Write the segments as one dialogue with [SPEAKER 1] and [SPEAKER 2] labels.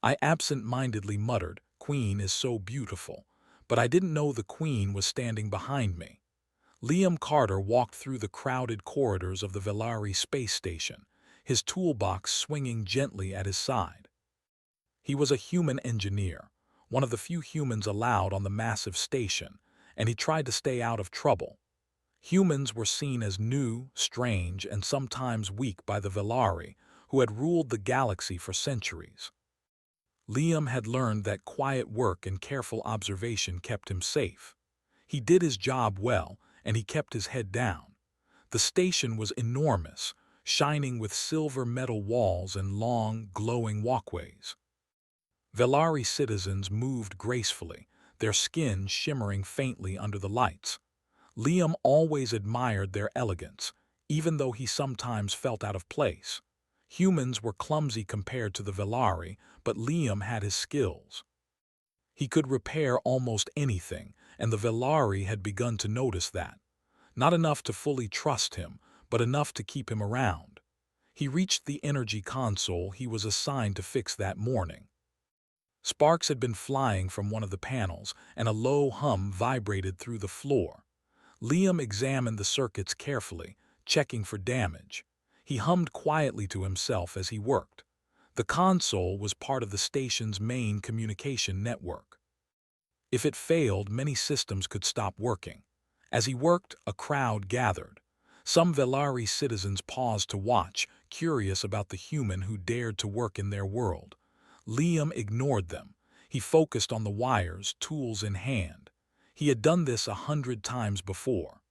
[SPEAKER 1] I absent-mindedly muttered, "Queen is so beautiful," but I didn't know the Queen was standing behind me. Liam Carter walked through the crowded corridors of the Velari space station, his toolbox swinging gently at his side. He was a human engineer, one of the few humans allowed on the massive station, and he tried to stay out of trouble. Humans were seen as new, strange, and sometimes weak by the Velari, who had ruled the galaxy for centuries. Liam had learned that quiet work and careful observation kept him safe. He did his job well, and he kept his head down. The station was enormous, shining with silver metal walls and long, glowing walkways. Velari citizens moved gracefully, their skin shimmering faintly under the lights. Liam always admired their elegance, even though he sometimes felt out of place. Humans were clumsy compared to the Velari, but Liam had his skills. He could repair almost anything, and the Velari had begun to notice that. Not enough to fully trust him, but enough to keep him around. He reached the energy console he was assigned to fix that morning. Sparks had been flying from one of the panels, and a low hum vibrated through the floor. Liam examined the circuits carefully, checking for damage. He hummed quietly to himself as he worked. The console was part of the station's main communication network. If it failed, many systems could stop working. As he worked, a crowd gathered. Some Velari citizens paused to watch, curious about the human who dared to work in their world. Liam ignored them. He focused on the wires, tools in hand. He had done this 100 times before.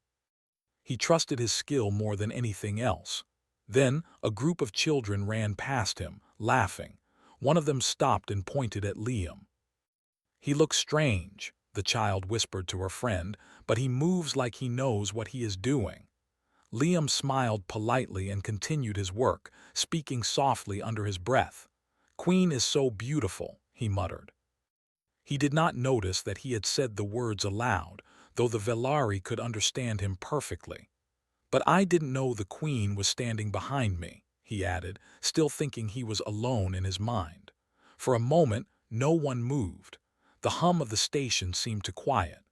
[SPEAKER 1] He trusted his skill more than anything else. Then, a group of children ran past him, laughing. One of them stopped and pointed at Liam. "He looks strange," the child whispered to her friend, "but he moves like he knows what he is doing." Liam smiled politely and continued his work, speaking softly under his breath. "Queen is so beautiful," he muttered. He did not notice that he had said the words aloud, though the Velari could understand him perfectly. "But I didn't know the Queen was standing behind me," he added, still thinking he was alone in his mind. For a moment, no one moved. The hum of the station seemed to quiet.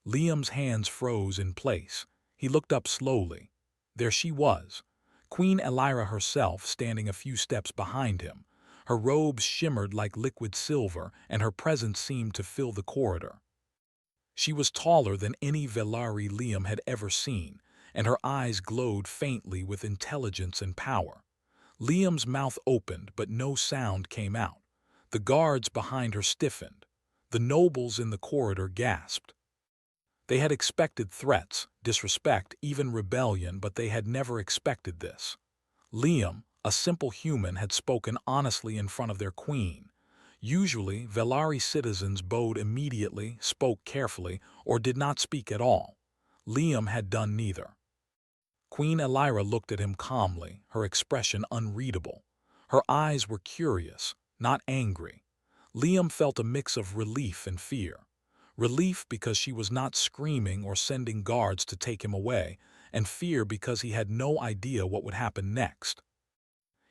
[SPEAKER 1] Liam's hands froze in place. He looked up slowly. There she was, Queen Elira herself, standing a few steps behind him. Her robes shimmered like liquid silver, and her presence seemed to fill the corridor. She was taller than any Velari Liam had ever seen, and her eyes glowed faintly with intelligence and power. Liam's mouth opened, but no sound came out. The guards behind her stiffened. The nobles in the corridor gasped. They had expected threats, disrespect, even rebellion, but they had never expected this. Liam, a simple human, had spoken honestly in front of their queen. Usually, Velari citizens bowed immediately, spoke carefully, or did not speak at all. Liam had done neither. Queen Elira looked at him calmly, her expression unreadable. Her eyes were curious, not angry. Liam felt a mix of relief and fear. Relief because she was not screaming or sending guards to take him away, and fear because he had no idea what would happen next.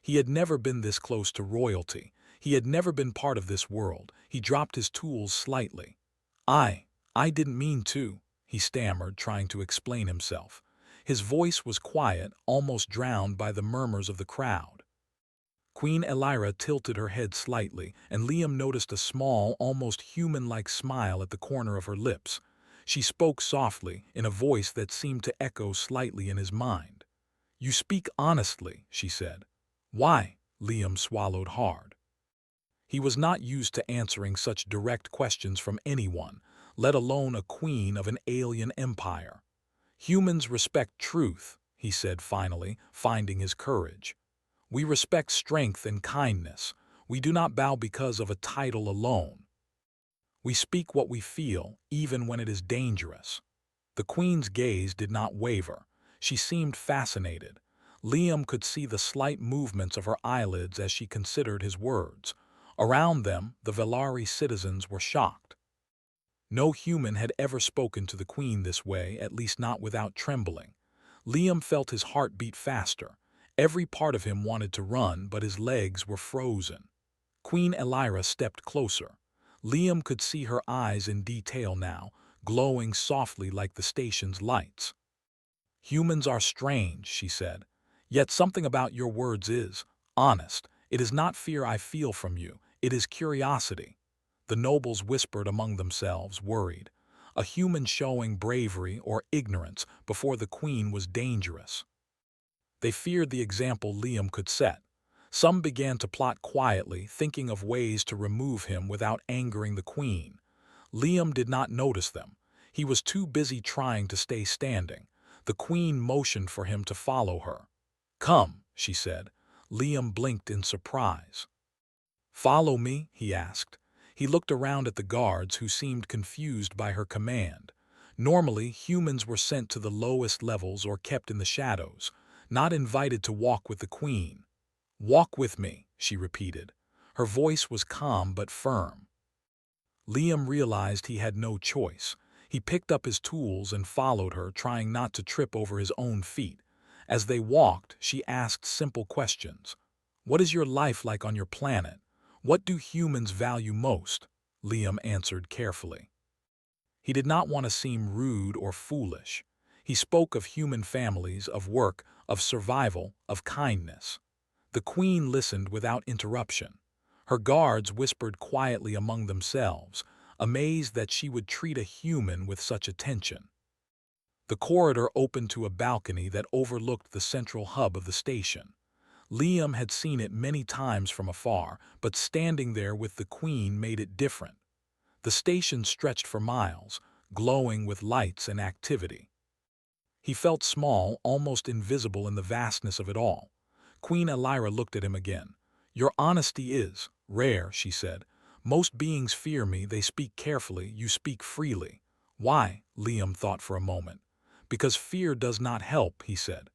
[SPEAKER 1] He had never been this close to royalty. He had never been part of this world. He dropped his tools slightly. I didn't mean to," he stammered, trying to explain himself. His voice was quiet, almost drowned by the murmurs of the crowd. Queen Elira tilted her head slightly, and Liam noticed a small, almost human-like smile at the corner of her lips. She spoke softly, in a voice that seemed to echo slightly in his mind. "You speak honestly," she said. "Why?" Liam swallowed hard. He was not used to answering such direct questions from anyone, let alone a queen of an alien empire. "Humans respect truth," he said finally, finding his courage. "We respect strength and kindness. We do not bow because of a title alone. We speak what we feel, even when it is dangerous." The queen's gaze did not waver. She seemed fascinated. Liam could see the slight movements of her eyelids as she considered his words. Around them, the Velari citizens were shocked. No human had ever spoken to the queen this way, at least not without trembling. Liam felt his heart beat faster. Every part of him wanted to run, but his legs were frozen. Queen Elira stepped closer. Liam could see her eyes in detail now, glowing softly like the station's lights. "Humans are strange," she said. "Yet something about your words is honest. It is not fear I feel from you, it is curiosity." The nobles whispered among themselves, worried. A human showing bravery or ignorance before the queen was dangerous. They feared the example Liam could set. Some began to plot quietly, thinking of ways to remove him without angering the queen. Liam did not notice them. He was too busy trying to stay standing. The queen motioned for him to follow her. "Come," she said. Liam blinked in surprise. "Follow me?" he asked. He looked around at the guards who seemed confused by her command. Normally, humans were sent to the lowest levels or kept in the shadows, not invited to walk with the queen. "Walk with me," she repeated. Her voice was calm but firm. Liam realized he had no choice. He picked up his tools and followed her, trying not to trip over his own feet. As they walked, she asked simple questions. "What is your life like on your planet? What do humans value most?" Liam answered carefully. He did not want to seem rude or foolish. He spoke of human families, of work, of survival, of kindness. The queen listened without interruption. Her guards whispered quietly among themselves, amazed that she would treat a human with such attention. The corridor opened to a balcony that overlooked the central hub of the station. Liam had seen it many times from afar, but standing there with the queen made it different. The station stretched for miles, glowing with lights and activity. He felt small, almost invisible in the vastness of it all. Queen Elira looked at him again. "Your honesty is rare," she said. "Most beings fear me, they speak carefully, you speak freely." "Why?" Liam thought for a moment. "Because fear does not help," he said.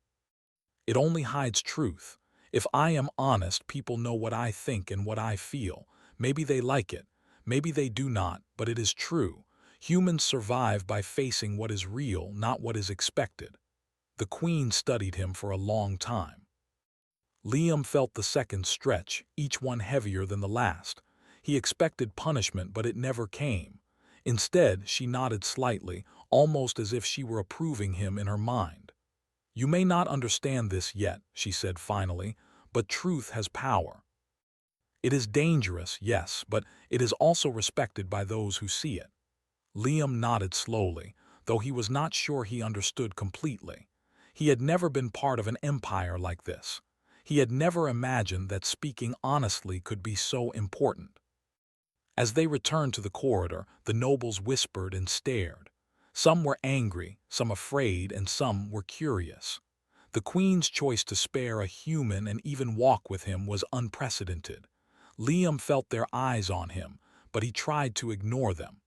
[SPEAKER 1] "It only hides truth. If I am honest, people know what I think and what I feel. Maybe they like it, maybe they do not, but it is true. Humans survive by facing what is real, not what is expected." The queen studied him for a long time. Liam felt the seconds stretch, each one heavier than the last. He expected punishment, but it never came. Instead, she nodded slightly, almost as if she were approving him in her mind. "You may not understand this yet," she said finally, "but truth has power. It is dangerous, yes, but it is also respected by those who see it." Liam nodded slowly, though he was not sure he understood completely. He had never been part of an empire like this. He had never imagined that speaking honestly could be so important. As they returned to the corridor, the nobles whispered and stared. Some were angry, some afraid, and some were curious. The queen's choice to spare a human and even walk with him was unprecedented. Liam felt their eyes on him, but he tried to ignore them.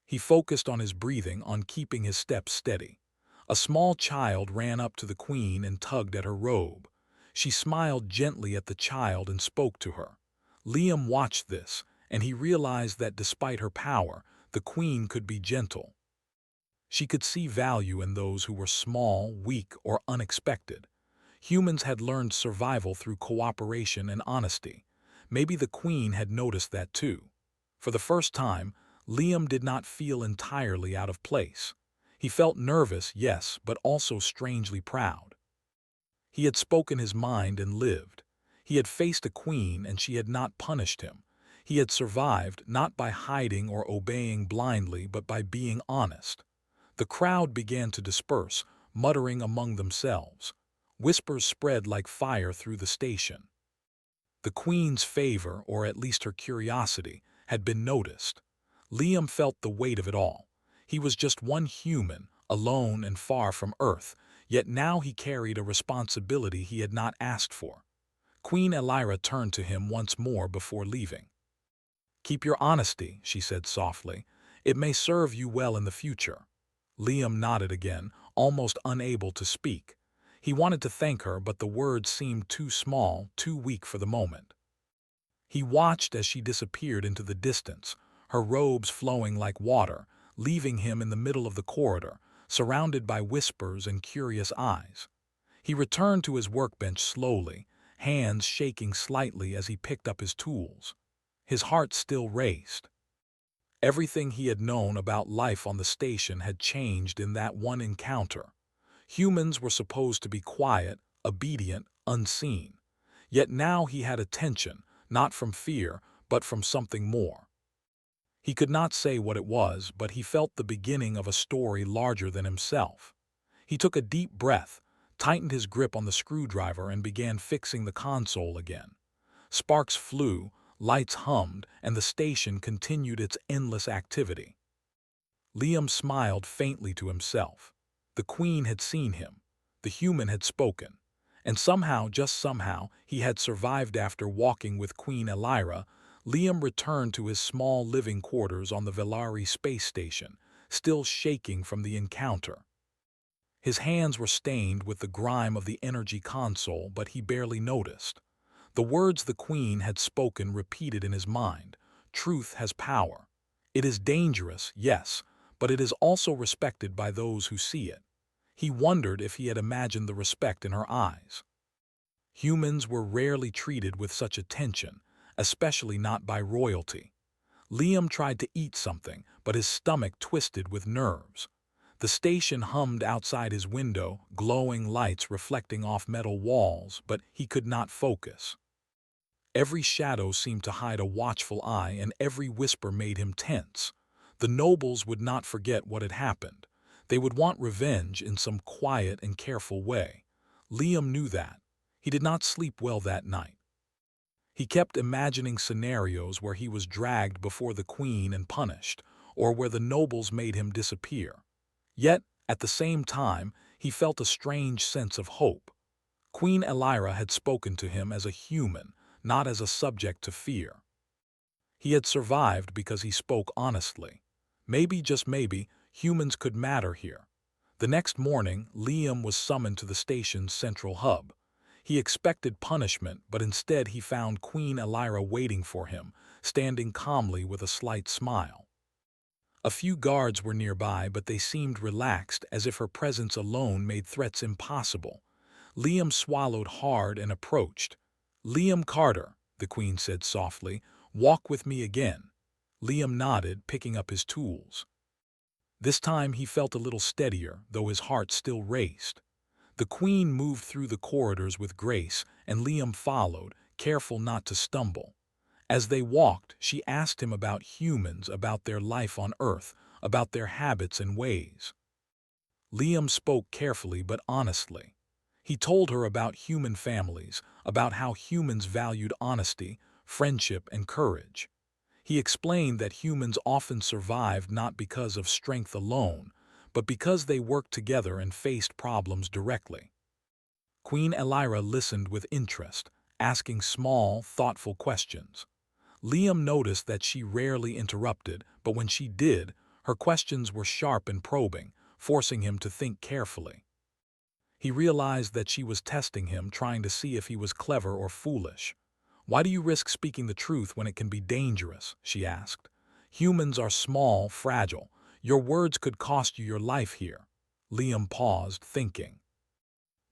[SPEAKER 1] He focused on his breathing, on keeping his steps steady. A small child ran up to the queen and tugged at her robe. She smiled gently at the child and spoke to her. Liam watched this, and he realized that despite her power, the queen could be gentle. She could see value in those who were small, weak, or unexpected. Humans had learned survival through cooperation and honesty. Maybe the queen had noticed that too. For the first time, Liam did not feel entirely out of place. He felt nervous, yes, but also strangely proud. He had spoken his mind and lived. He had faced a queen and she had not punished him. He had survived not by hiding or obeying blindly, but by being honest. The crowd began to disperse, muttering among themselves. Whispers spread like fire through the station. The queen's favor, or at least her curiosity, had been noticed. Liam felt the weight of it all. He was just one human, alone and far from Earth, yet now he carried a responsibility he had not asked for. Queen Elira turned to him once more before leaving. "Keep your honesty," she said softly. "It may serve you well in the future." Liam nodded again, almost unable to speak. He wanted to thank her, but the words seemed too small, too weak for the moment. He watched as she disappeared into the distance, her robes flowing like water, leaving him in the middle of the corridor, surrounded by whispers and curious eyes. He returned to his workbench slowly, hands shaking slightly as he picked up his tools. His heart still raced. Everything he had known about life on the station had changed in that one encounter. Humans were supposed to be quiet, obedient, unseen. Yet now he had attention, not from fear, but from something more. He could not say what it was, but he felt the beginning of a story larger than himself. He took a deep breath, tightened his grip on the screwdriver, and began fixing the console again. Sparks flew, lights hummed, and the station continued its endless activity. Liam smiled faintly to himself. The Queen had seen him. The human had spoken. And somehow, just somehow, he had survived. After walking with Queen Elira, Liam returned to his small living quarters on the Velari space station, still shaking from the encounter. His hands were stained with the grime of the energy console, but he barely noticed. The words the Queen had spoken repeated in his mind. Truth has power. It is dangerous, yes, but it is also respected by those who see it. He wondered if he had imagined the respect in her eyes. Humans were rarely treated with such attention, especially not by royalty. Liam tried to eat something, but his stomach twisted with nerves. The station hummed outside his window, glowing lights reflecting off metal walls, but he could not focus. Every shadow seemed to hide a watchful eye, and every whisper made him tense. The nobles would not forget what had happened. They would want revenge in some quiet and careful way. Liam knew that. He did not sleep well that night. He kept imagining scenarios where he was dragged before the Queen and punished, or where the nobles made him disappear. Yet, at the same time, he felt a strange sense of hope. Queen Elira had spoken to him as a human, not as a subject to fear. He had survived because he spoke honestly. Maybe, just maybe, humans could matter here. The next morning, Liam was summoned to the station's central hub. He expected punishment, but instead he found Queen Elira waiting for him, standing calmly with a slight smile. A few guards were nearby, but they seemed relaxed, as if her presence alone made threats impossible. Liam swallowed hard and approached. "Liam Carter," the Queen said softly, "walk with me again." Liam nodded, picking up his tools. This time he felt a little steadier, though his heart still raced. The Queen moved through the corridors with grace, and Liam followed, careful not to stumble. As they walked, she asked him about humans, about their life on Earth, about their habits and ways. Liam spoke carefully but honestly. He told her about human families, about how humans valued honesty, friendship, and courage. He explained that humans often survived not because of strength alone, but because they worked together and faced problems directly. Queen Elira listened with interest, asking small, thoughtful questions. Liam noticed that she rarely interrupted, but when she did, her questions were sharp and probing, forcing him to think carefully. He realized that she was testing him, trying to see if he was clever or foolish. "Why do you risk speaking the truth when it can be dangerous?" she asked. "Humans are small, fragile. Your words could cost you your life here." Liam paused, thinking.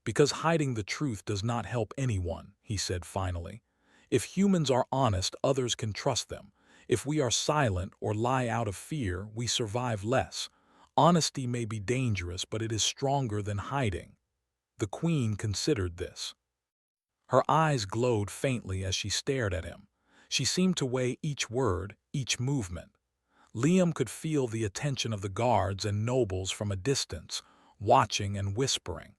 [SPEAKER 1] "Because hiding the truth does not help anyone," he said finally. "If humans are honest, others can trust them. If we are silent or lie out of fear, we survive less. Honesty may be dangerous, but it is stronger than hiding." The Queen considered this. Her eyes glowed faintly as she stared at him. She seemed to weigh each word, each movement. Liam could feel the attention of the guards and nobles from a distance, watching and whispering.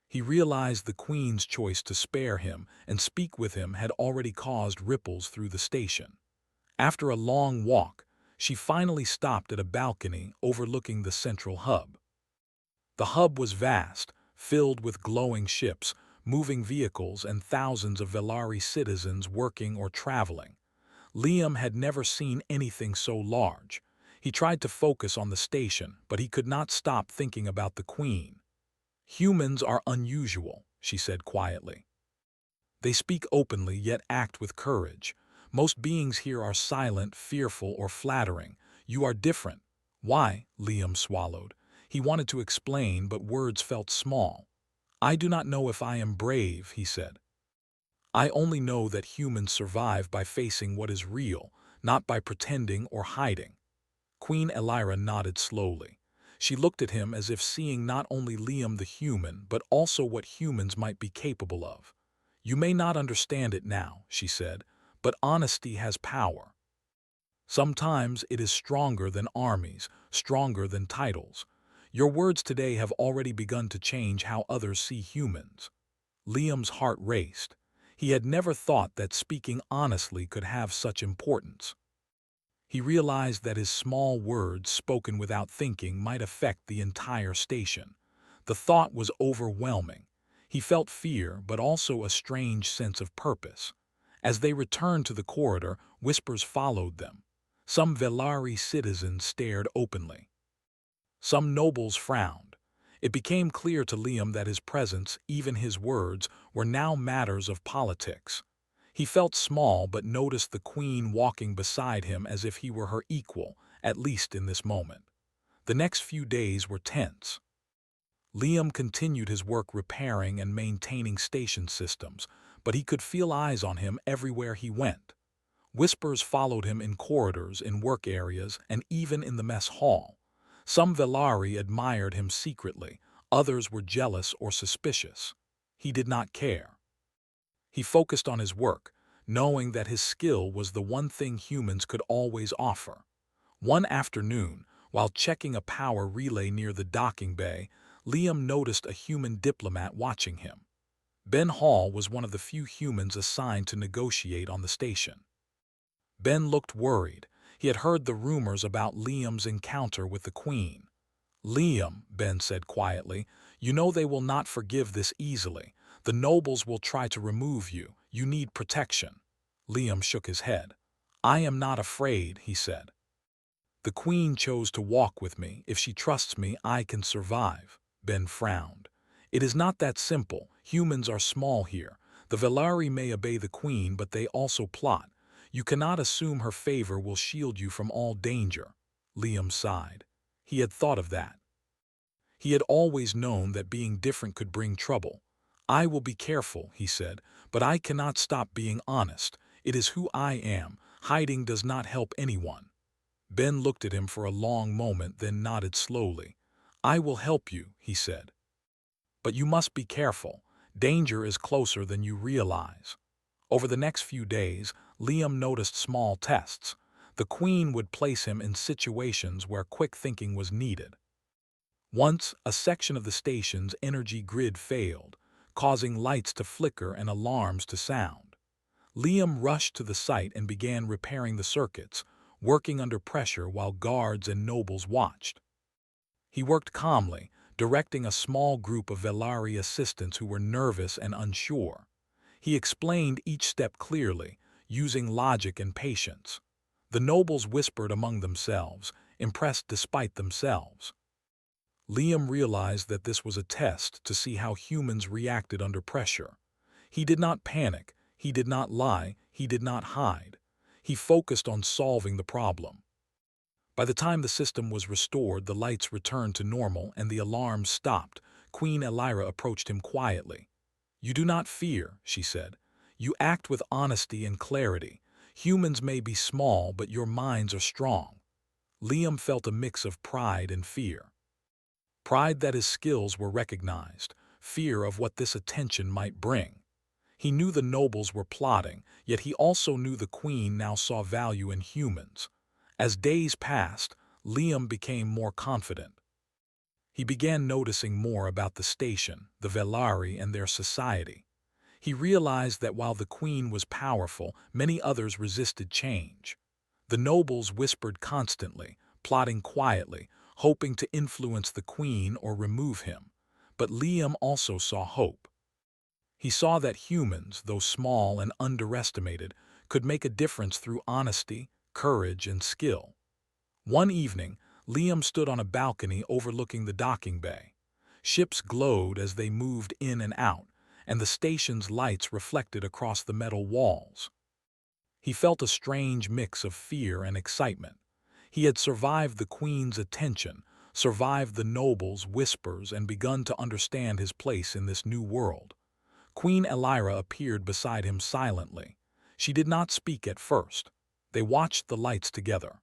[SPEAKER 1] He realized the Queen's choice to spare him and speak with him had already caused ripples through the station. After a long walk, she finally stopped at a balcony overlooking the central hub. The hub was vast, filled with glowing ships, moving vehicles, and thousands of Velari citizens working or traveling. Liam had never seen anything so large. He tried to focus on the station, but he could not stop thinking about the Queen. "Humans are unusual," she said quietly. "They speak openly yet act with courage. Most beings here are silent, fearful, or flattering. You are different." "Why?" Liam swallowed. He wanted to explain, but words felt small. "I do not know if I am brave," he said. I only know that humans survive by facing what is real, not by pretending or hiding. Queen Elira nodded slowly. She looked at him as if seeing not only Liam the human, but also what humans might be capable of. You may not understand it now, she said, but honesty has power. Sometimes it is stronger than armies, stronger than titles. Your words today have already begun to change how others see humans. Liam's heart raced. He had never thought that speaking honestly could have such importance. He realized that his small words spoken without thinking might affect the entire station. The thought was overwhelming. He felt fear, but also a strange sense of purpose. As they returned to the corridor, whispers followed them. Some Velari citizens stared openly. Some nobles frowned. It became clear to Liam that his presence, even his words, were now matters of politics. He felt small but noticed the queen walking beside him as if he were her equal, at least in this moment. The next few days were tense. Liam continued his work repairing and maintaining station systems, but he could feel eyes on him everywhere he went. Whispers followed him in corridors, in work areas, and even in the mess hall. Some Velari admired him secretly, others were jealous or suspicious. He did not care. He focused on his work, knowing that his skill was the one thing humans could always offer. One afternoon, while checking a power relay near the docking bay, Liam noticed a human diplomat watching him. Ben Hall was one of the few humans assigned to negotiate on the station. Ben looked worried. He had heard the rumors about Liam's encounter with the Queen. "Liam," Ben said quietly, "you know they will not forgive this easily. The nobles will try to remove you. You need protection." Liam shook his head. "I am not afraid," he said. "The Queen chose to walk with me. If she trusts me, I can survive." Ben frowned. "It is not that simple. Humans are small here. The Velari may obey the Queen, but they also plot. You cannot assume her favor will shield you from all danger." Liam sighed. He had thought of that. He had always known that being different could bring trouble. "I will be careful," he said, "but I cannot stop being honest. It is who I am. Hiding does not help anyone." Ben looked at him for a long moment, then nodded slowly. "I will help you," he said. "But you must be careful. Danger is closer than you realize." Over the next few days, Liam noticed small tests. The Queen would place him in situations where quick thinking was needed. Once, a section of the station's energy grid failed, causing lights to flicker and alarms to sound. Liam rushed to the site and began repairing the circuits, working under pressure while guards and nobles watched. He worked calmly, directing a small group of Velari assistants who were nervous and unsure. He explained each step clearly, using logic and patience. The nobles whispered among themselves, impressed despite themselves. Liam realized that this was a test to see how humans reacted under pressure. He did not panic, he did not lie, he did not hide. He focused on solving the problem. By the time the system was restored, the lights returned to normal and the alarms stopped. Queen Elira approached him quietly. "You do not fear," she said. "You act with honesty and clarity. Humans may be small, but your minds are strong." Liam felt a mix of pride and fear. Pride that his skills were recognized, fear of what this attention might bring. He knew the nobles were plotting, yet he also knew the Queen now saw value in humans. As days passed, Liam became more confident. He began noticing more about the station, the Velari, and their society. He realized that while the Queen was powerful, many others resisted change. The nobles whispered constantly, plotting quietly, hoping to influence the Queen or remove him. But Liam also saw hope. He saw that humans, though small and underestimated, could make a difference through honesty, courage, and skill. One evening, Liam stood on a balcony overlooking the docking bay. Ships glowed as they moved in and out, and the station's lights reflected across the metal walls. He felt a strange mix of fear and excitement. He had survived the Queen's attention, survived the nobles' whispers, and begun to understand his place in this new world. Queen Elira appeared beside him silently. She did not speak at first. They watched the lights together.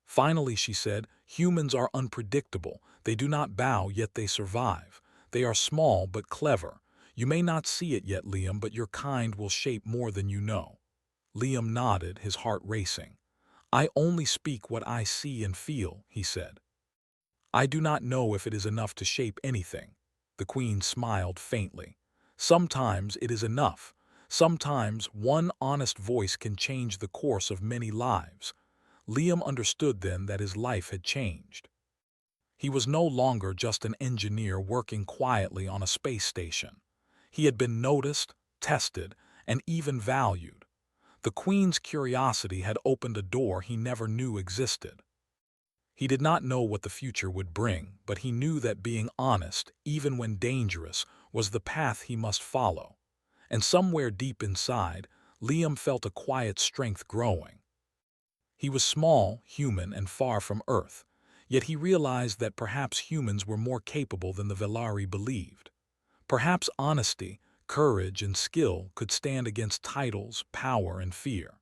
[SPEAKER 1] Finally, she said, "Humans are unpredictable. They do not bow, yet they survive. They are small but clever. You may not see it yet, Liam, but your kind will shape more than you know." Liam nodded, his heart racing. "I only speak what I see and feel," he said. "I do not know if it is enough to shape anything." The Queen smiled faintly. "Sometimes it is enough. Sometimes one honest voice can change the course of many lives." Liam understood then that his life had changed. He was no longer just an engineer working quietly on a space station. He had been noticed, tested, and even valued. The Queen's curiosity had opened a door he never knew existed. He did not know what the future would bring, but he knew that being honest, even when dangerous, was the path he must follow. And somewhere deep inside, Liam felt a quiet strength growing. He was small, human, and far from Earth, yet he realized that perhaps humans were more capable than the Velari believed. Perhaps honesty, courage, and skill could stand against titles, power, and fear.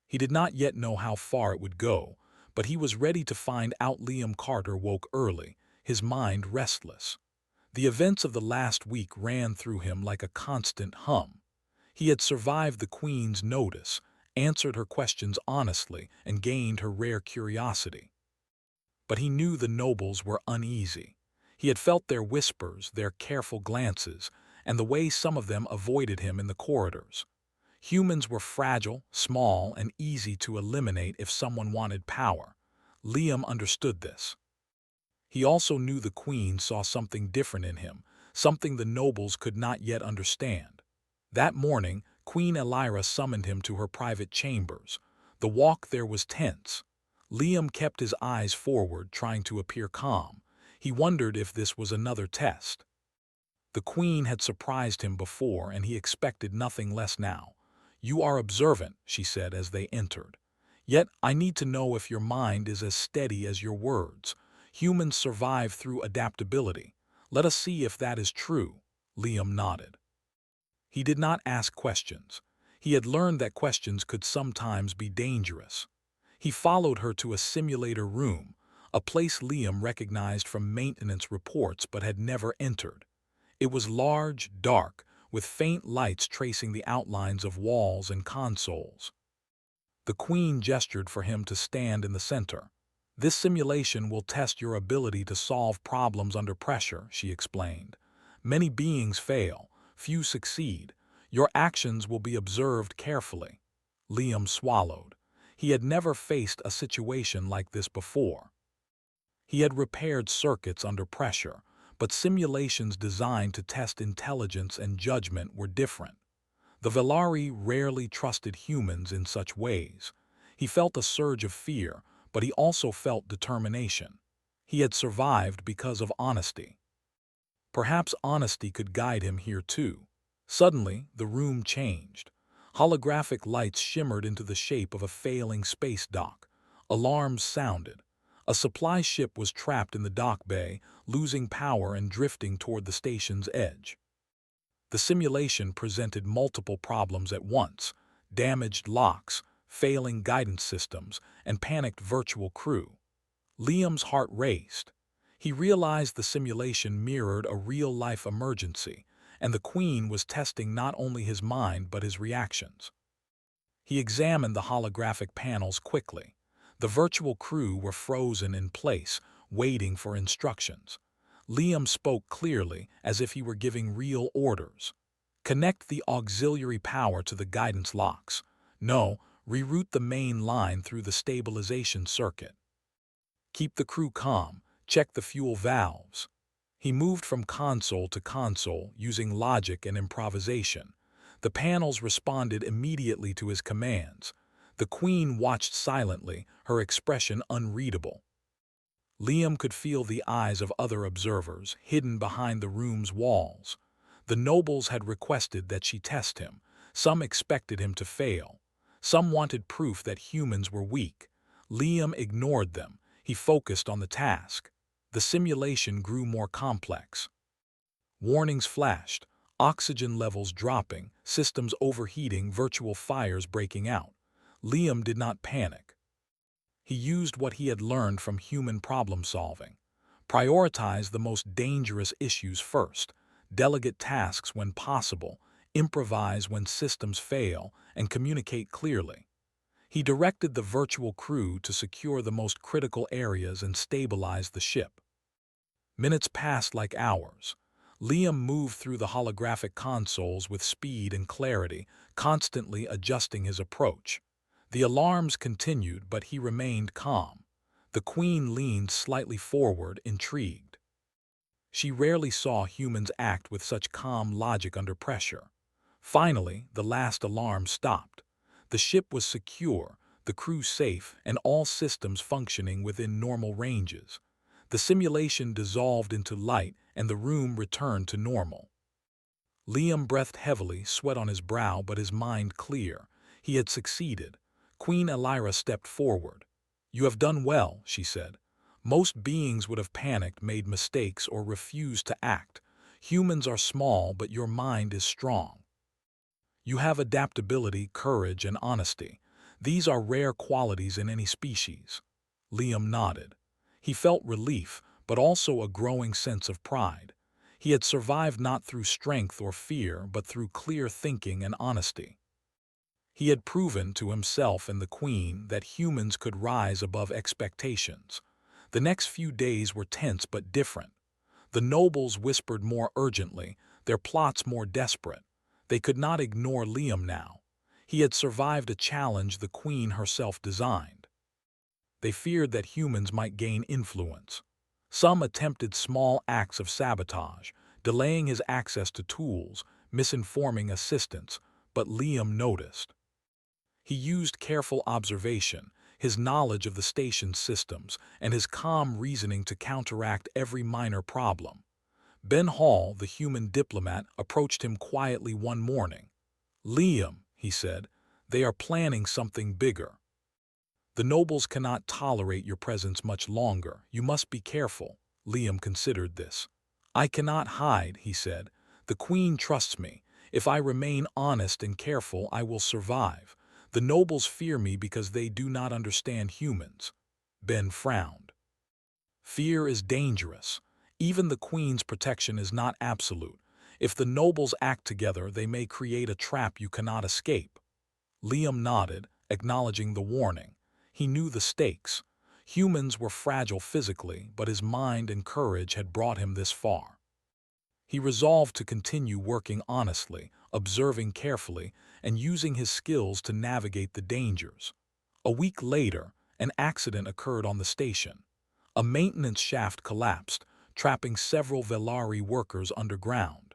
[SPEAKER 1] He did not yet know how far it would go, but he was ready to find out. Liam Carter woke early, his mind restless. The events of the last week ran through him like a constant hum. He had survived the Queen's notice, answered her questions honestly, and gained her rare curiosity. But he knew the nobles were uneasy. He had felt their whispers, their careful glances, and the way some of them avoided him in the corridors. Humans were fragile, small, and easy to eliminate if someone wanted power. Liam understood this. He also knew the Queen saw something different in him, something the nobles could not yet understand. That morning, Queen Elira summoned him to her private chambers. The walk there was tense. Liam kept his eyes forward, trying to appear calm. He wondered if this was another test. The Queen had surprised him before, and he expected nothing less now. "You are observant," she said as they entered. "Yet I need to know if your mind is as steady as your words. Humans survive through adaptability. Let us see if that is true." Liam nodded. He did not ask questions. He had learned that questions could sometimes be dangerous. He followed her to a simulator room, a place Liam recognized from maintenance reports but had never entered. It was large, dark, with faint lights tracing the outlines of walls and consoles. The Queen gestured for him to stand in the center. "This simulation will test your ability to solve problems under pressure," she explained. "Many beings fail, few succeed. Your actions will be observed carefully." Liam swallowed. He had never faced a situation like this before. He had repaired circuits under pressure, but simulations designed to test intelligence and judgment were different. The Velari rarely trusted humans in such ways. He felt a surge of fear, but he also felt determination. He had survived because of honesty. Perhaps honesty could guide him here too. Suddenly, the room changed. Holographic lights shimmered into the shape of a failing space dock. Alarms sounded. A supply ship was trapped in the dock bay, losing power and drifting toward the station's edge. The simulation presented multiple problems at once: damaged locks, failing guidance systems, and panicked virtual crew. Liam's heart raced. He realized the simulation mirrored a real-life emergency, and the Queen was testing not only his mind but his reactions. He examined the holographic panels quickly. The virtual crew were frozen in place, waiting for instructions. Liam spoke clearly, as if he were giving real orders. "Connect the auxiliary power to the guidance locks. No, reroute the main line through the stabilization circuit. Keep the crew calm. Check the fuel valves." He moved from console to console, using logic and improvisation. The panels responded immediately to his commands. The Queen watched silently, her expression unreadable. Liam could feel the eyes of other observers, hidden behind the room's walls. The nobles had requested that she test him. Some expected him to fail. Some wanted proof that humans were weak. Liam ignored them. He focused on the task. The simulation grew more complex. Warnings flashed. Oxygen levels dropping, systems overheating, virtual fires breaking out. Liam did not panic. He used what he had learned from human problem-solving. Prioritize the most dangerous issues first, delegate tasks when possible, improvise when systems fail, and communicate clearly. He directed the virtual crew to secure the most critical areas and stabilize the ship. Minutes passed like hours. Liam moved through the holographic consoles with speed and clarity, constantly adjusting his approach. The alarms continued, but he remained calm. The Queen leaned slightly forward, intrigued. She rarely saw humans act with such calm logic under pressure. Finally, the last alarm stopped. The ship was secure, the crew safe, and all systems functioning within normal ranges. The simulation dissolved into light, and the room returned to normal. Liam breathed heavily, sweat on his brow, but his mind clear. He had succeeded. Queen Elira stepped forward. "You have done well," she said. "Most beings would have panicked, made mistakes, or refused to act. Humans are small, but your mind is strong. You have adaptability, courage, and honesty. These are rare qualities in any species." Liam nodded. He felt relief, but also a growing sense of pride. He had survived not through strength or fear, but through clear thinking and honesty. He had proven to himself and the Queen that humans could rise above expectations. The next few days were tense but different. The nobles whispered more urgently, their plots more desperate. They could not ignore Liam now. He had survived a challenge the Queen herself designed. They feared that humans might gain influence. Some attempted small acts of sabotage, delaying his access to tools, misinforming assistants, but Liam noticed. He used careful observation, his knowledge of the station's systems, and his calm reasoning to counteract every minor problem. Ben Hall, the human diplomat, approached him quietly one morning. "Liam," he said, "they are planning something bigger. The nobles cannot tolerate your presence much longer. You must be careful." Liam considered this. "I cannot hide," he said. "The Queen trusts me. If I remain honest and careful, I will survive. The nobles fear me because they do not understand humans." Ben frowned. "Fear is dangerous. Even the Queen's protection is not absolute. If the nobles act together, they may create a trap you cannot escape." Liam nodded, acknowledging the warning. He knew the stakes. Humans were fragile physically, but his mind and courage had brought him this far. He resolved to continue working honestly, observing carefully, and using his skills to navigate the dangers. A week later, an accident occurred on the station. A maintenance shaft collapsed, trapping several Velari workers underground.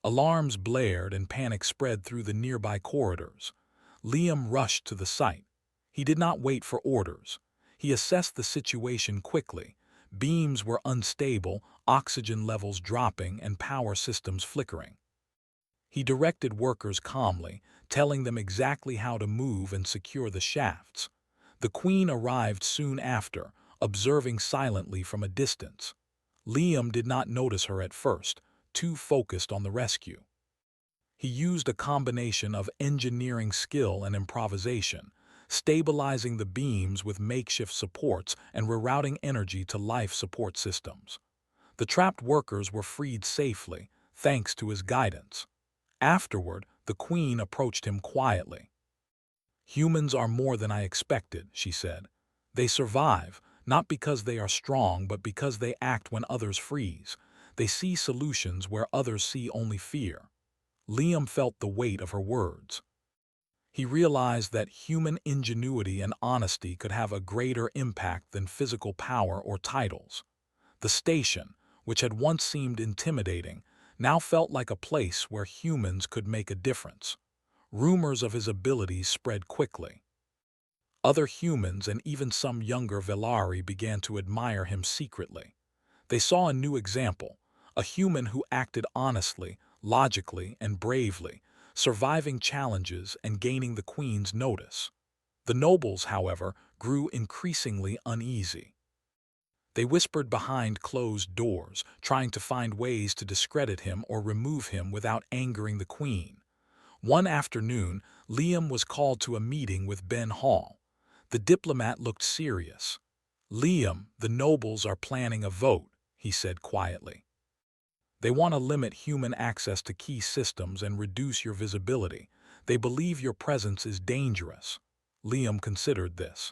[SPEAKER 1] Alarms blared and panic spread through the nearby corridors. Liam rushed to the site. He did not wait for orders. He assessed the situation quickly. Beams were unstable, oxygen levels dropping, and power systems flickering. He directed workers calmly, telling them exactly how to move and secure the shafts. The Queen arrived soon after, observing silently from a distance. Liam did not notice her at first, too focused on the rescue. He used a combination of engineering skill and improvisation, stabilizing the beams with makeshift supports and rerouting energy to life support systems. The trapped workers were freed safely, thanks to his guidance. Afterward, the Queen approached him quietly. "Humans are more than I expected," she said. "They survive, not because they are strong, but because they act when others freeze. They see solutions where others see only fear." Liam felt the weight of her words. He realized that human ingenuity and honesty could have a greater impact than physical power or titles. The station, which had once seemed intimidating, now felt like a place where humans could make a difference. Rumors of his abilities spread quickly. Other humans and even some younger Velari began to admire him secretly. They saw a new example, a human who acted honestly, logically, and bravely, surviving challenges and gaining the Queen's notice. The nobles, however, grew increasingly uneasy. They whispered behind closed doors, trying to find ways to discredit him or remove him without angering the Queen. One afternoon, Liam was called to a meeting with Ben Hall. The diplomat looked serious. "Liam, the nobles are planning a vote," he said quietly. "They want to limit human access to key systems and reduce your visibility. They believe your presence is dangerous." Liam considered this.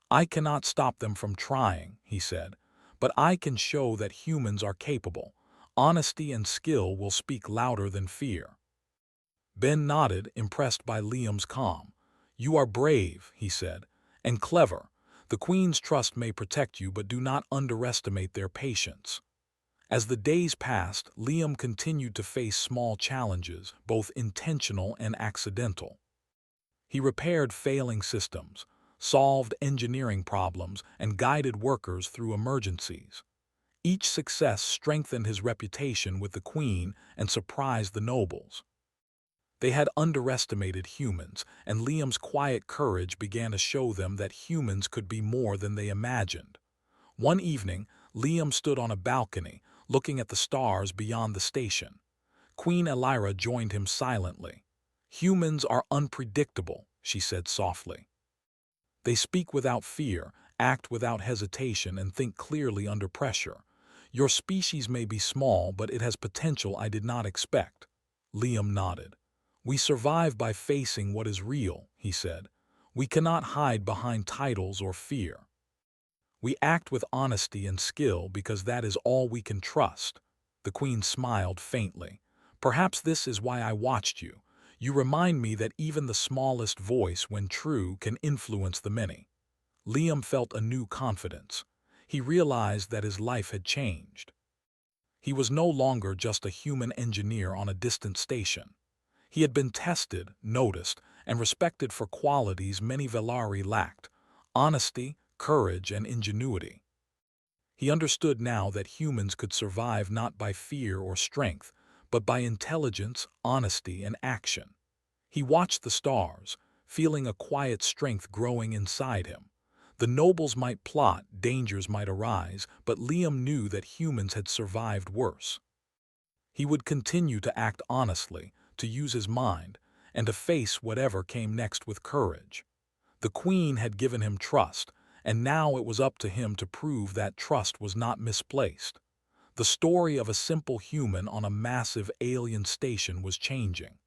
[SPEAKER 1] "I cannot stop them from trying," he said, "but I can show that humans are capable. Honesty and skill will speak louder than fear." Ben nodded, impressed by Liam's calm. "You are brave," he said, "and clever. The Queen's trust may protect you, but do not underestimate their patience." As the days passed, Liam continued to face small challenges, both intentional and accidental. He repaired failing systems, solved engineering problems, and guided workers through emergencies. Each success strengthened his reputation with the Queen and surprised the nobles. They had underestimated humans, and Liam's quiet courage began to show them that humans could be more than they imagined. One evening, Liam stood on a balcony, looking at the stars beyond the station. Queen Elira joined him silently. "Humans are unpredictable," she said softly. "They speak without fear, act without hesitation, and think clearly under pressure. Your species may be small, but it has potential I did not expect." Liam nodded. "We survive by facing what is real," he said. "We cannot hide behind titles or fear. We act with honesty and skill because that is all we can trust." The Queen smiled faintly. "Perhaps this is why I watched you. You remind me that even the smallest voice, when true, can influence the many." Liam felt a new confidence. He realized that his life had changed. He was no longer just a human engineer on a distant station. He had been tested, noticed, and respected for qualities many Velari lacked: honesty, courage, and ingenuity. He understood now that humans could survive not by fear or strength, but by intelligence, honesty, and action. He watched the stars, feeling a quiet strength growing inside him. The nobles might plot, dangers might arise, but Liam knew that humans had survived worse. He would continue to act honestly, to use his mind, and to face whatever came next with courage. The Queen had given him trust, and now it was up to him to prove that trust was not misplaced. The story of a simple human on a massive alien station was changing.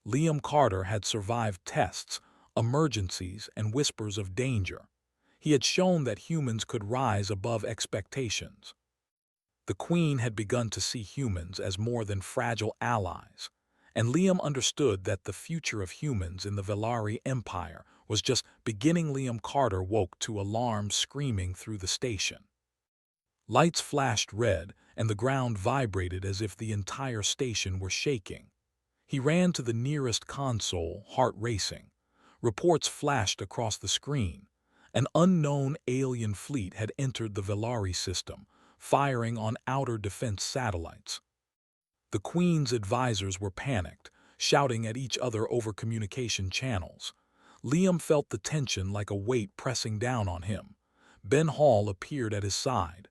[SPEAKER 1] Liam Carter had survived tests, emergencies, and whispers of danger. He had shown that humans could rise above expectations. The Queen had begun to see humans as more than fragile allies, and Liam understood that the future of humans in the Velari Empire was just beginning. Liam Carter woke to alarms screaming through the station. Lights flashed red, and the ground vibrated as if the entire station were shaking. He ran to the nearest console, heart racing. Reports flashed across the screen. An unknown alien fleet had entered the Velari system, firing on outer defense satellites. The Queen's advisors were panicked, shouting at each other over communication channels. Liam felt the tension like a weight pressing down on him. Ben Hall appeared at his side.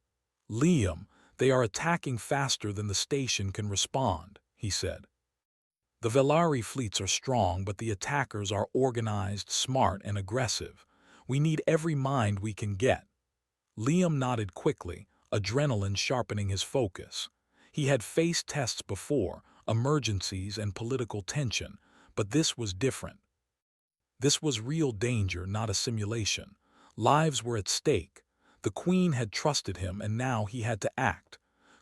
[SPEAKER 1] "Liam, they are attacking faster than the station can respond," he said. "The Velari fleets are strong, but the attackers are organized, smart, and aggressive. We need every mind we can get." Liam nodded quickly, adrenaline sharpening his focus. He had faced tests before, emergencies and political tension, but this was different. This was real danger, not a simulation. Lives were at stake. The Queen had trusted him, and now he had to act.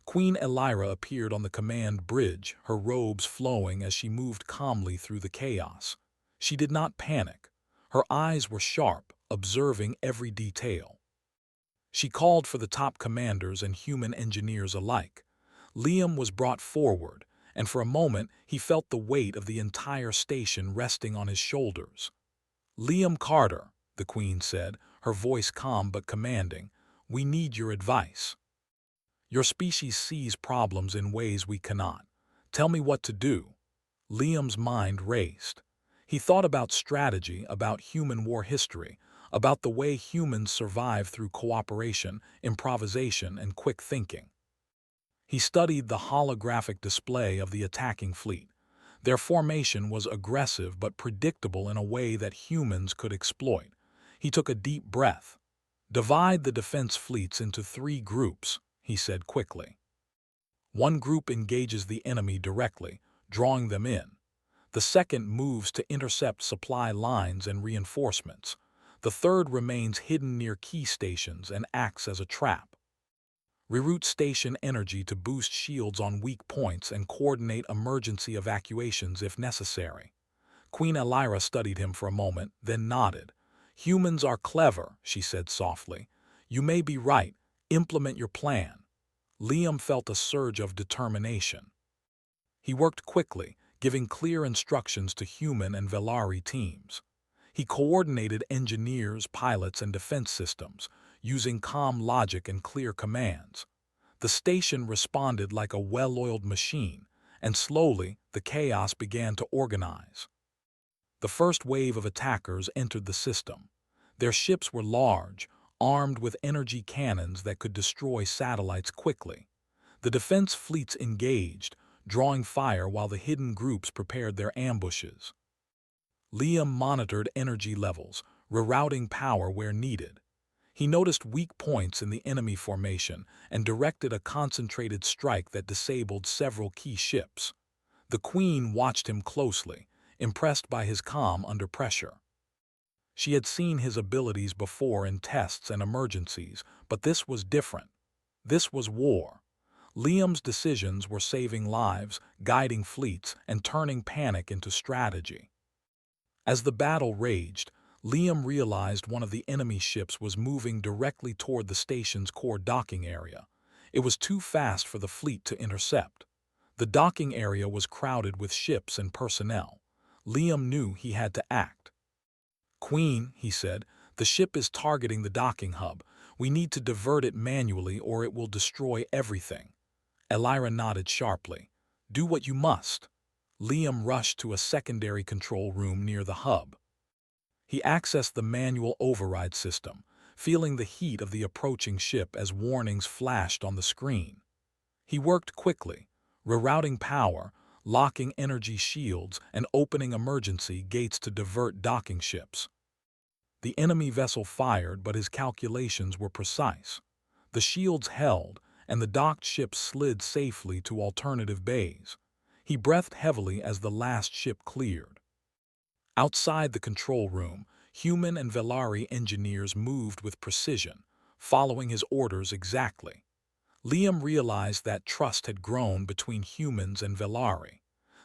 [SPEAKER 1] Queen Elira appeared on the command bridge, her robes flowing as she moved calmly through the chaos. She did not panic. Her eyes were sharp, observing every detail. She called for the top commanders and human engineers alike. Liam was brought forward, and for a moment he felt the weight of the entire station resting on his shoulders. "Liam Carter," the Queen said, her voice calm but commanding, "we need your advice. Your species sees problems in ways we cannot. Tell me what to do." Liam's mind raced. He thought about strategy, about human war history, about the way humans survive through cooperation, improvisation, and quick thinking. He studied the holographic display of the attacking fleet. Their formation was aggressive but predictable in a way that humans could exploit. He took a deep breath. "Divide the defense fleets into 3 groups," he said quickly. One group engages the enemy directly, drawing them in. The second moves to intercept supply lines and reinforcements. The third remains hidden near key stations and acts as a trap. Reroute station energy to boost shields on weak points and coordinate emergency evacuations if necessary. Queen Elira studied him for a moment, then nodded. "Humans are clever," she said softly. "You may be right. Implement your plan." Liam felt a surge of determination. He worked quickly, giving clear instructions to human and Velari teams. He coordinated engineers, pilots, and defense systems, using calm logic and clear commands. The station responded like a well-oiled machine, and slowly the chaos began to organize. The first wave of attackers entered the system. Their ships were large, armed with energy cannons that could destroy satellites quickly. The defense fleets engaged, drawing fire while the hidden groups prepared their ambushes. Liam monitored energy levels, rerouting power where needed. He noticed weak points in the enemy formation and directed a concentrated strike that disabled several key ships. The Queen watched him closely, impressed by his calm under pressure. She had seen his abilities before in tests and emergencies, but this was different. This was war. Liam's decisions were saving lives, guiding fleets, and turning panic into strategy. As the battle raged, Liam realized one of the enemy ships was moving directly toward the station's core docking area. It was too fast for the fleet to intercept. The docking area was crowded with ships and personnel. Liam knew he had to act. "Queen," he said, "the ship is targeting the docking hub. We need to divert it manually or it will destroy everything." Elira nodded sharply. "Do what you must." Liam rushed to a secondary control room near the hub. He accessed the manual override system, feeling the heat of the approaching ship as warnings flashed on the screen. He worked quickly, rerouting power, locking energy shields, and opening emergency gates to divert docking ships. The enemy vessel fired, but his calculations were precise. The shields held, and the docked ship slid safely to alternative bays. He breathed heavily as the last ship cleared. Outside the control room, human and Velari engineers moved with precision, following his orders exactly. Liam realized that trust had grown between humans and Velari.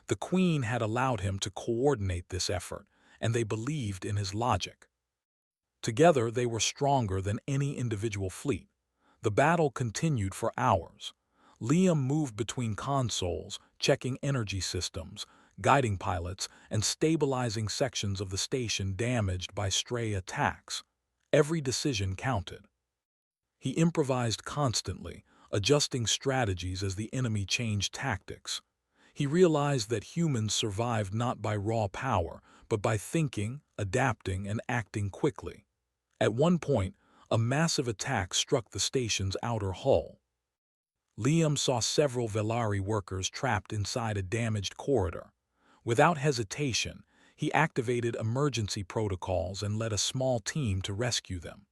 [SPEAKER 1] The Queen had allowed him to coordinate this effort, and they believed in his logic. Together they were stronger than any individual fleet. The battle continued for hours. Liam moved between consoles, checking energy systems, guiding pilots, and stabilizing sections of the station damaged by stray attacks. Every decision counted. He improvised constantly, adjusting strategies as the enemy changed tactics. He realized that humans survived not by raw power, but by thinking, adapting, and acting quickly. At one point, a massive attack struck the station's outer hull. Liam saw several Velari workers trapped inside a damaged corridor. Without hesitation, he activated emergency protocols and led a small team to rescue them.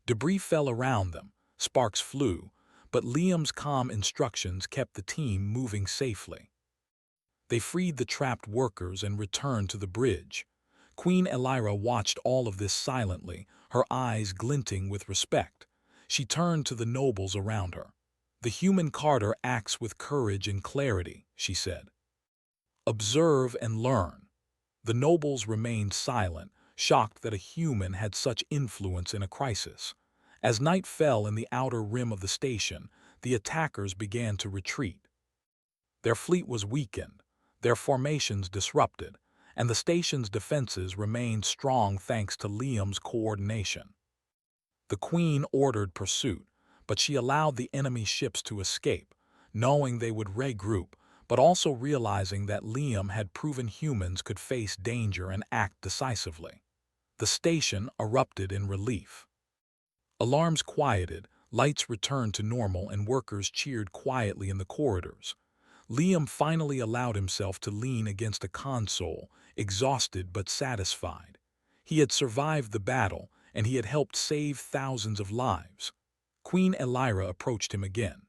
[SPEAKER 1] Debris fell around them, sparks flew, but Liam's calm instructions kept the team moving safely. They freed the trapped workers and returned to the bridge. Queen Elira watched all of this silently, her eyes glinting with respect. She turned to the nobles around her. "The human Carter acts with courage and clarity," she said. "Observe and learn." The nobles remained silent, shocked that a human had such influence in a crisis. As night fell in the outer rim of the station, the attackers began to retreat. Their fleet was weakened, their formations disrupted, and the station's defenses remained strong thanks to Liam's coordination. The Queen ordered pursuit, but she allowed the enemy ships to escape, knowing they would regroup, but also realizing that Liam had proven humans could face danger and act decisively. The station erupted in relief. Alarms quieted, lights returned to normal, and workers cheered quietly in the corridors. Liam finally allowed himself to lean against a console, exhausted but satisfied. He had survived the battle, and he had helped save thousands of lives. Queen Elira approached him again.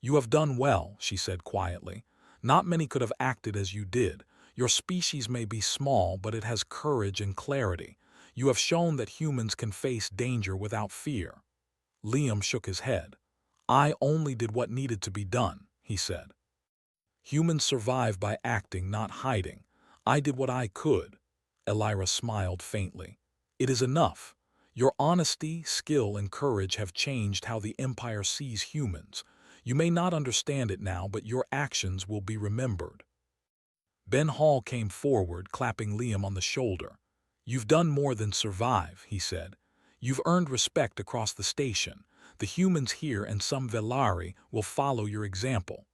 [SPEAKER 1] "You have done well," she said quietly. "Not many could have acted as you did. Your species may be small, but it has courage and clarity. You have shown that humans can face danger without fear." Liam shook his head. "I only did what needed to be done," he said. "Humans survive by acting, not hiding. I did what I could." Elira smiled faintly. "It is enough. Your honesty, skill, and courage have changed how the Empire sees humans. You may not understand it now, but your actions will be remembered." Ben Hall came forward, clapping Liam on the shoulder. "You've done more than survive," he said. "You've earned respect across the station. The humans here and some Velari will follow your example."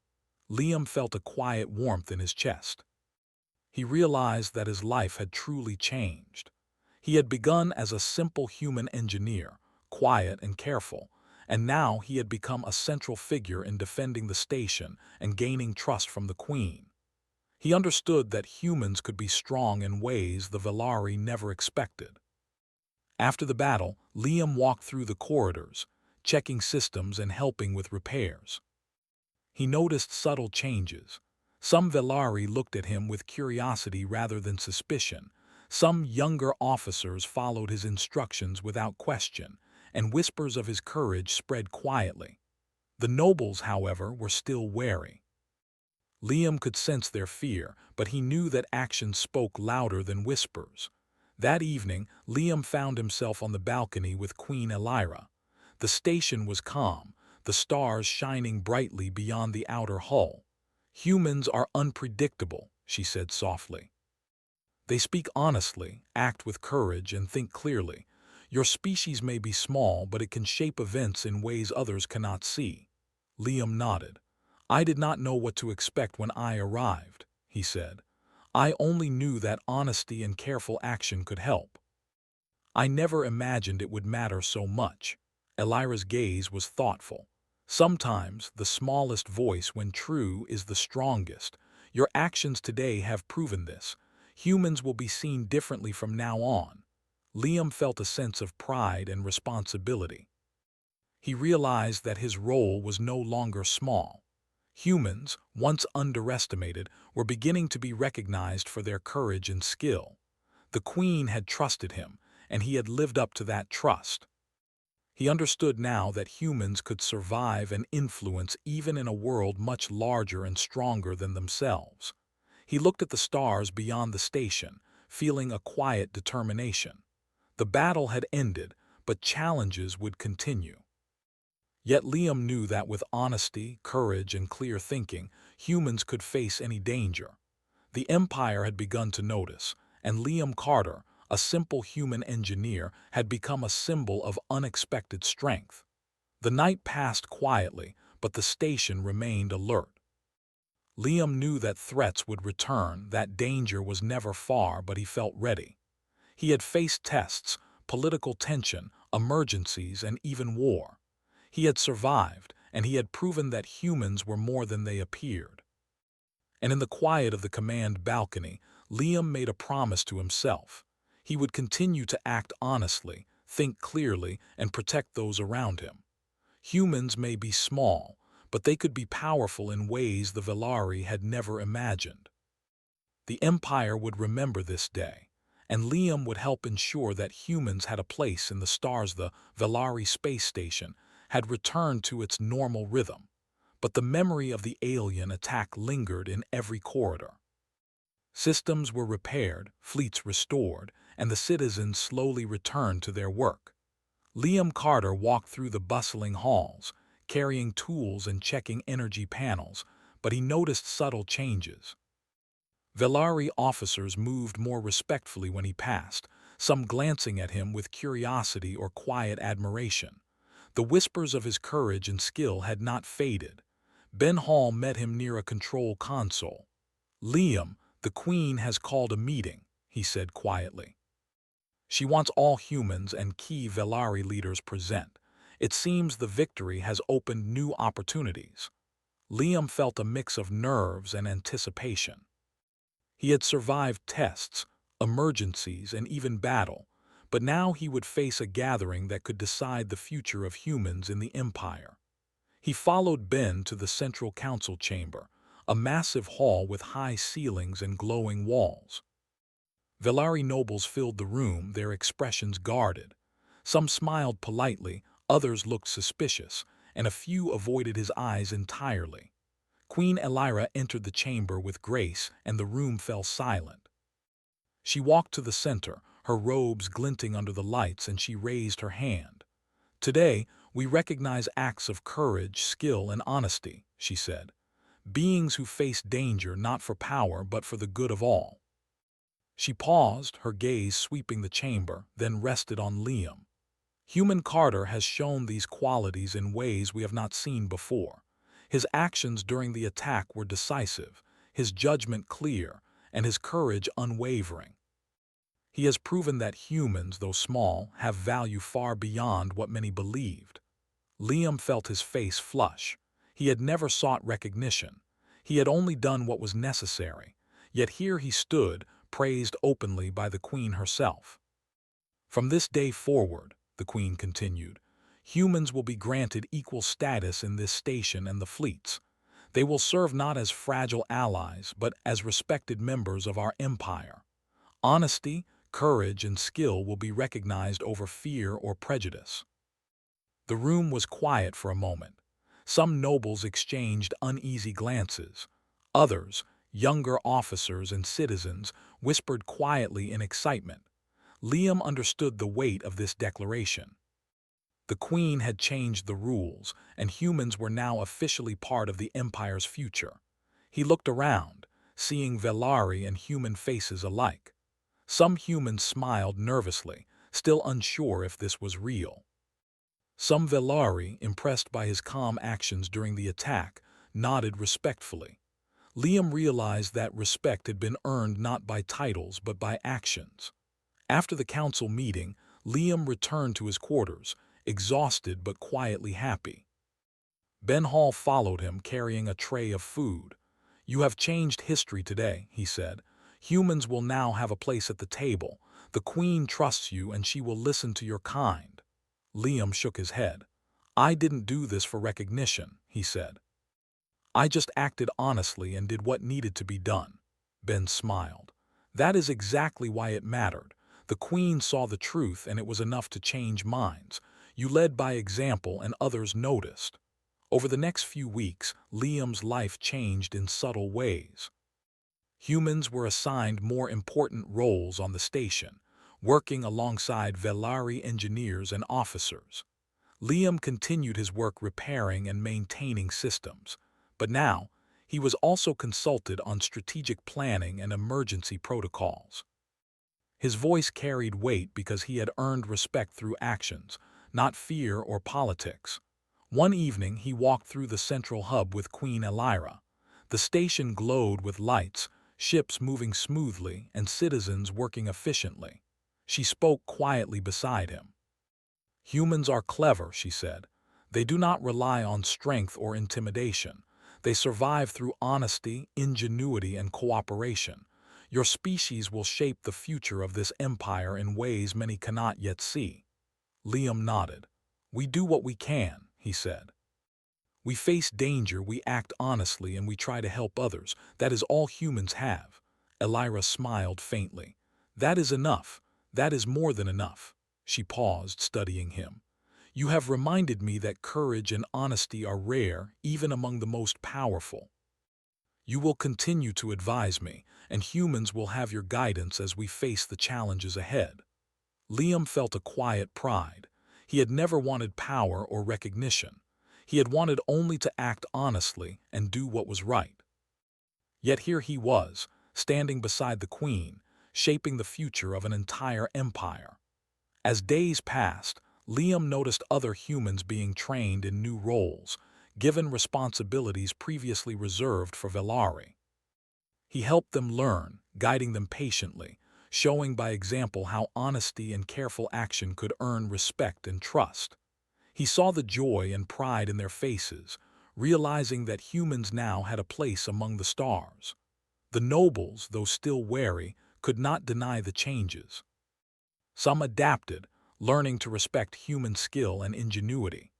[SPEAKER 1] Liam felt a quiet warmth in his chest. He realized that his life had truly changed. He had begun as a simple human engineer, quiet and careful, and now he had become a central figure in defending the station and gaining trust from the Queen. He understood that humans could be strong in ways the Velari never expected. After the battle, Liam walked through the corridors, checking systems and helping with repairs. He noticed subtle changes. Some Velari looked at him with curiosity rather than suspicion. Some younger officers followed his instructions without question, and whispers of his courage spread quietly. The nobles, however, were still wary. Liam could sense their fear, but he knew that actions spoke louder than whispers. That evening, Liam found himself on the balcony with Queen Elira. The station was calm, the stars shining brightly beyond the outer hull. "Humans are unpredictable," she said softly. "They speak honestly, act with courage, and think clearly. Your species may be small, but it can shape events in ways others cannot see." Liam nodded. "I did not know what to expect when I arrived," he said. "I only knew that honesty and careful action could help. I never imagined it would matter so much." Elira's gaze was thoughtful. "Sometimes the smallest voice, when true, is the strongest. Your actions today have proven this. Humans will be seen differently from now on." Liam felt a sense of pride and responsibility. He realized that his role was no longer small. Humans, once underestimated, were beginning to be recognized for their courage and skill. The Queen had trusted him, and he had lived up to that trust. He understood now that humans could survive and influence even in a world much larger and stronger than themselves. He looked at the stars beyond the station, feeling a quiet determination. The battle had ended, but challenges would continue. Yet Liam knew that with honesty, courage, and clear thinking, humans could face any danger. The Empire had begun to notice, and Liam Carter, a simple human engineer, had become a symbol of unexpected strength. The night passed quietly, but the station remained alert. Liam knew that threats would return, that danger was never far, but he felt ready. He had faced tests, political tension, emergencies, and even war. He had survived, and he had proven that humans were more than they appeared. And in the quiet of the command balcony, Liam made a promise to himself. He would continue to act honestly, think clearly, and protect those around him. Humans may be small, but they could be powerful in ways the Velari had never imagined. The Empire would remember this day, and Liam would help ensure that humans had a place in the stars. The Velari space station had returned to its normal rhythm, but the memory of the alien attack lingered in every corridor. Systems were repaired, fleets restored, and the citizens slowly returned to their work. Liam Carter walked through the bustling halls, carrying tools and checking energy panels, but he noticed subtle changes. Velari officers moved more respectfully when he passed, some glancing at him with curiosity or quiet admiration. The whispers of his courage and skill had not faded. Ben Hall met him near a control console. "Liam, the Queen has called a meeting," he said quietly. She wants all humans and key Velari leaders present. It seems the victory has opened new opportunities. Liam felt a mix of nerves and anticipation. He had survived tests, emergencies, and even battle, but now he would face a gathering that could decide the future of humans in the Empire. He followed Ben to the central council chamber, a massive hall with high ceilings and glowing walls. Velari nobles filled the room, their expressions guarded. Some smiled politely, others looked suspicious, and a few avoided his eyes entirely. Queen Elira entered the chamber with grace, and the room fell silent. She walked to the center, her robes glinting under the lights, and she raised her hand. "Today, we recognize acts of courage, skill, and honesty," she said. "Beings who face danger not for power but for the good of all." She paused, her gaze sweeping the chamber, then rested on Liam. Human Carter has shown these qualities in ways we have not seen before. His actions during the attack were decisive, his judgment clear, and his courage unwavering. He has proven that humans, though small, have value far beyond what many believed. Liam felt his face flush. He had never sought recognition. He had only done what was necessary. Yet here he stood, praised openly by the Queen herself. "From this day forward," the Queen continued, "humans will be granted equal status in this station and the fleets. They will serve not as fragile allies, but as respected members of our empire. Honesty, courage, and skill will be recognized over fear or prejudice." The room was quiet for a moment. Some nobles exchanged uneasy glances. Others, younger officers and citizens, whispered quietly in excitement. Liam understood the weight of this declaration. The Queen had changed the rules, and humans were now officially part of the Empire's future. He looked around, seeing Velari and human faces alike. Some humans smiled nervously, still unsure if this was real. Some Velari, impressed by his calm actions during the attack, nodded respectfully. Liam realized that respect had been earned not by titles but by actions. After the council meeting, Liam returned to his quarters, exhausted but quietly happy. Ben Hall followed him, carrying a tray of food. "You have changed history today," he said. "Humans will now have a place at the table. The Queen trusts you, and she will listen to your kind." Liam shook his head. "I didn't do this for recognition," he said. "I just acted honestly and did what needed to be done." Ben smiled. "That is exactly why it mattered. The Queen saw the truth, and it was enough to change minds. You led by example, and others noticed." Over the next few weeks, Liam's life changed in subtle ways. Humans were assigned more important roles on the station, working alongside Velari engineers and officers. Liam continued his work repairing and maintaining systems, but now he was also consulted on strategic planning and emergency protocols. His voice carried weight because he had earned respect through actions, not fear or politics. One evening, he walked through the central hub with Queen Elira. The station glowed with lights, ships moving smoothly, and citizens working efficiently. She spoke quietly beside him. "Humans are clever," she said. "They do not rely on strength or intimidation. They survive through honesty, ingenuity, and cooperation. Your species will shape the future of this empire in ways many cannot yet see." Liam nodded. "We do what we can," he said. "We face danger, we act honestly, and we try to help others. That is all humans have." Elira smiled faintly. "That is enough. That is more than enough." She paused, studying him. "You have reminded me that courage and honesty are rare, even among the most powerful. You will continue to advise me, and humans will have your guidance as we face the challenges ahead." Liam felt a quiet pride. He had never wanted power or recognition. He had wanted only to act honestly and do what was right. Yet here he was, standing beside the Queen, shaping the future of an entire empire. As days passed, Liam noticed other humans being trained in new roles, given responsibilities previously reserved for Velari. He helped them learn, guiding them patiently, showing by example how honesty and careful action could earn respect and trust. He saw the joy and pride in their faces, realizing that humans now had a place among the stars. The nobles, though still wary, could not deny the changes. Some adapted, learning to respect human skill and ingenuity.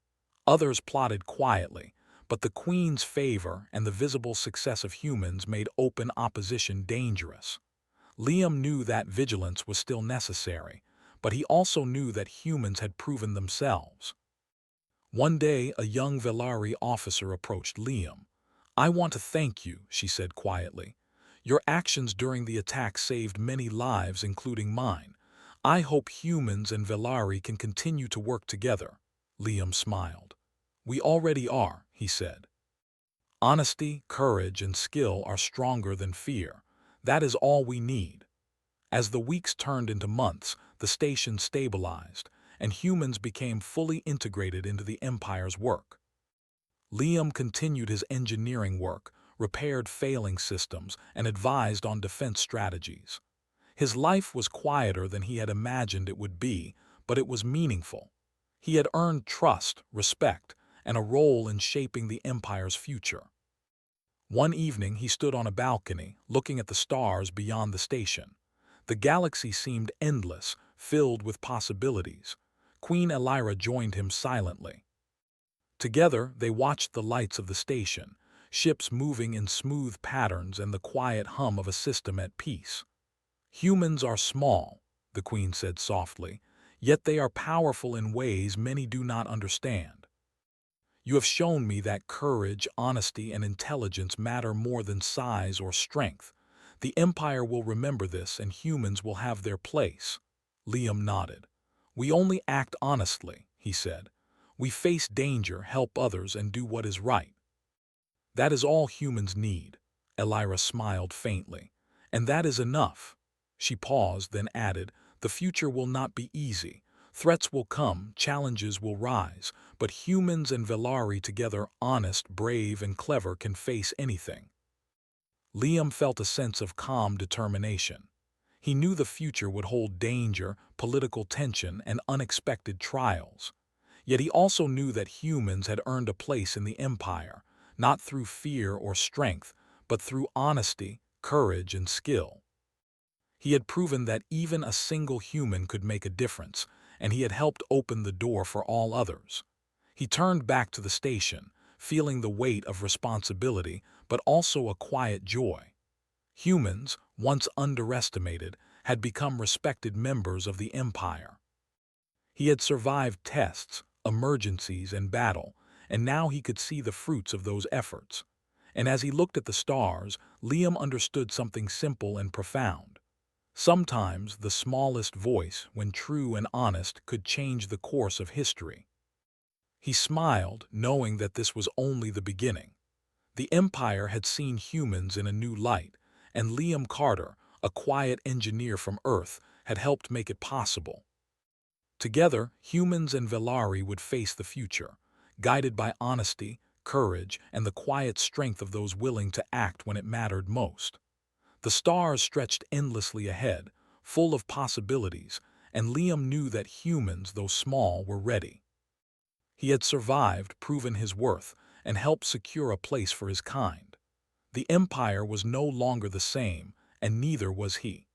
[SPEAKER 1] Others plotted quietly, but the Queen's favor and the visible success of humans made open opposition dangerous. Liam knew that vigilance was still necessary, but he also knew that humans had proven themselves. One day, a young Velari officer approached Liam. "I want to thank you," she said quietly. "Your actions during the attack saved many lives, including mine. I hope humans and Velari can continue to work together." Liam smiled. "We already are," he said. "Honesty, courage, and skill are stronger than fear. That is all we need." As the weeks turned into months, the station stabilized, and humans became fully integrated into the Empire's work. Liam continued his engineering work, repaired failing systems, and advised on defense strategies. His life was quieter than he had imagined it would be, but it was meaningful. He had earned trust, respect, and a role in shaping the Empire's future. One evening he stood on a balcony, looking at the stars beyond the station. The galaxy seemed endless, filled with possibilities. Queen Elira joined him silently. Together, they watched the lights of the station, ships moving in smooth patterns and the quiet hum of a system at peace. "Humans are small," the Queen said softly, "yet they are powerful in ways many do not understand. You have shown me that courage, honesty, and intelligence matter more than size or strength. The Empire will remember this and humans will have their place." Liam nodded. "We only act honestly," he said. "We face danger, help others, and do what is right. That is all humans need." Elira smiled faintly. "And that is enough." She paused, then added, "The future will not be easy. Threats will come, challenges will rise, but humans and Velari together, honest, brave, and clever, can face anything." Liam felt a sense of calm determination. He knew the future would hold danger, political tension, and unexpected trials. Yet he also knew that humans had earned a place in the Empire, not through fear or strength, but through honesty, courage, and skill. He had proven that even a single human could make a difference, and he had helped open the door for all others. He turned back to the station, feeling the weight of responsibility, but also a quiet joy. Humans, once underestimated, had become respected members of the Empire. He had survived tests, emergencies, and battle, and now he could see the fruits of those efforts. And as he looked at the stars, Liam understood something simple and profound. Sometimes the smallest voice, when true and honest, could change the course of history. He smiled, knowing that this was only the beginning. The Empire had seen humans in a new light, and Liam Carter, a quiet engineer from Earth, had helped make it possible. Together, humans and Velari would face the future, guided by honesty, courage, and the quiet strength of those willing to act when it mattered most. The stars stretched endlessly ahead, full of possibilities, and Liam knew that humans, though small, were ready. He had survived, proven his worth, and helped secure a place for his kind. The Empire was no longer the same, and neither was he.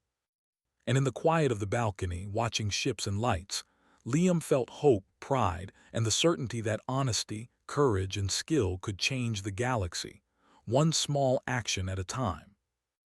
[SPEAKER 1] And in the quiet of the balcony, watching ships and lights, Liam felt hope, pride, and the certainty that honesty, courage, and skill could change the galaxy, one small action at a time.